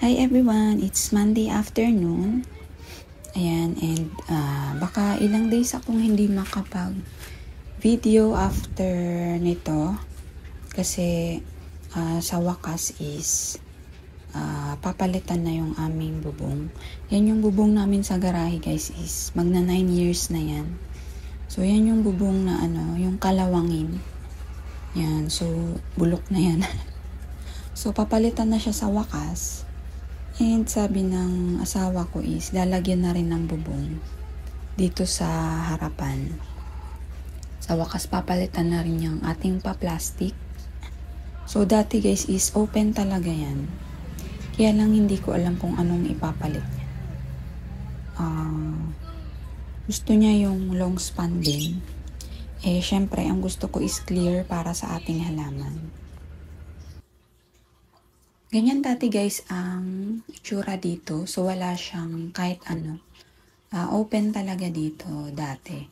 Hi everyone, it's Monday afternoon. Ayan, and baka ilang days akong hindi makapag video after nito kasi sa wakas is papalitan na yung aming bubong. Yan yung bubong namin sa garahe guys, is magna 9 years na yan. So yan yung bubong na yung kalawangin. Yan, so bulok na yan. So papalitan na siya sa wakas. And sabi ng asawa ko is lalagyan na rin ng bubong dito sa harapan. Sa wakas papalitan na rin yung ating pa-plastic. So dati guys is open talaga yan. Kaya lang hindi ko alam kung anong ipapalit niya. Gusto niya yung long span din. Syempre ang gusto ko is clear para sa ating halaman. Ganyan dati guys ang itsura dito. So wala siyang kahit ano. Open talaga dito dati.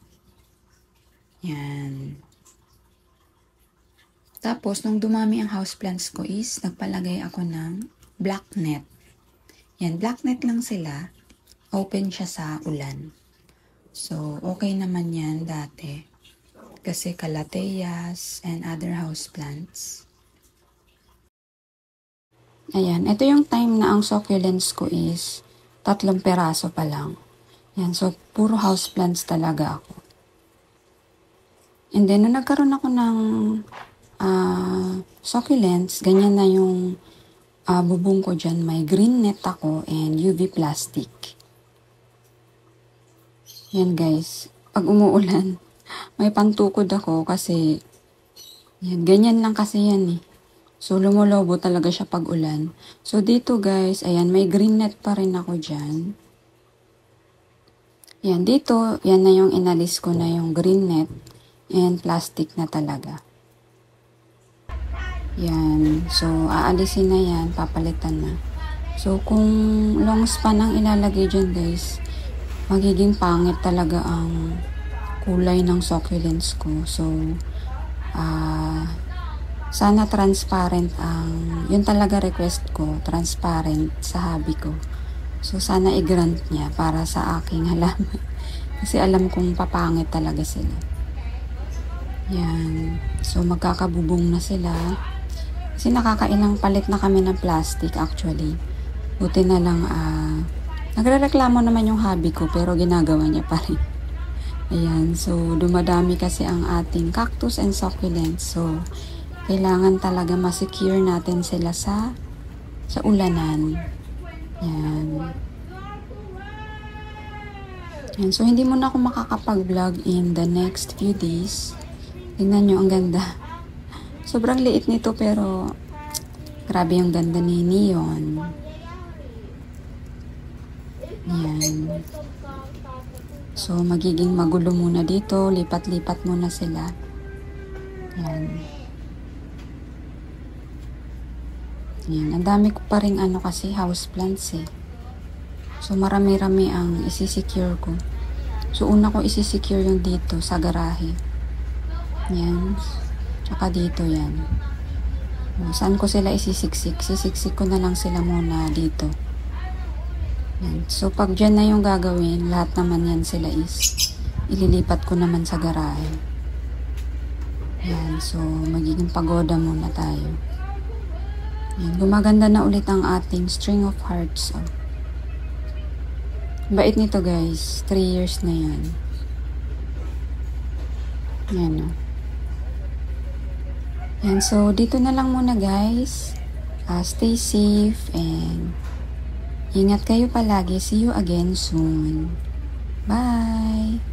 Yan. Tapos nung dumami ang houseplants ko is nagpalagay ako ng black net. Yan, black net lang sila. Open siya sa ulan. So okay naman yan dati. Kasi calatheas and other houseplants. Ayan, ito yung time na ang succulents ko is 3 peraso pa lang. Yan, so puro houseplants talaga ako. And then, nung nagkaroon ako ng succulents, ganyan na yung bubong ko dyan. May green net ako and UV plastic. Yan guys, pag umuulan, may pantukod ako kasi yan, ganyan lang kasi yan eh. So, lumolobo talaga siya pag ulan. So, dito guys, ayan, may green net pa rin ako dyan. Yan, dito, yan na yung inalis ko na yung green net and plastic na talaga. Yan, so, aalisin na yan, papalitan na. So, kung long span ang ilalagay dyan guys, magiging pangit talaga ang kulay ng succulents ko. So, sana transparent yun talaga request ko, transparent sa hobby ko. So, sana i-grant niya para sa aking halaman. Kasi alam kong papangit talaga sila. Yan. So, magkakabubong na sila. Kasi nakakailang palit na kami ng plastic actually. Buti na lang, nagrereklamo naman yung hobby ko pero ginagawa niya pa rin. Ayan. So, dumadami kasi ang ating cactus and succulents. So, kailangan talaga ma-secure natin sila sa ulanan. Yan. Yan. So, hindi mo na ako makakapag-vlog in the next few days. Tingnan nyo, ang ganda. Sobrang liit nito pero grabe yung ganda ni Neon. Yan. So, magiging magulo muna dito. Lipat-lipat muna sila. Yan. Yan, ang dami ko pa rin kasi houseplants eh. So marami-rami ang isi-secure ko. So una ko isi-secure yung dito sa garahe. Yan. Tsaka dito yan. Saan ko sila isisiksik? Sisiksik ko na lang sila muna dito. Yan. So pag dyan na yung gagawin, lahat naman yan sila is ililipat ko naman sa garahe. Yan. So magiging pagoda muna tayo. Yan, gumaganda na ulit ang ating string of hearts. Bait nito guys. 3 years na yan. Yan o. Yan, so dito na lang muna guys. Stay safe and ingat kayo palagi. See you again soon. Bye!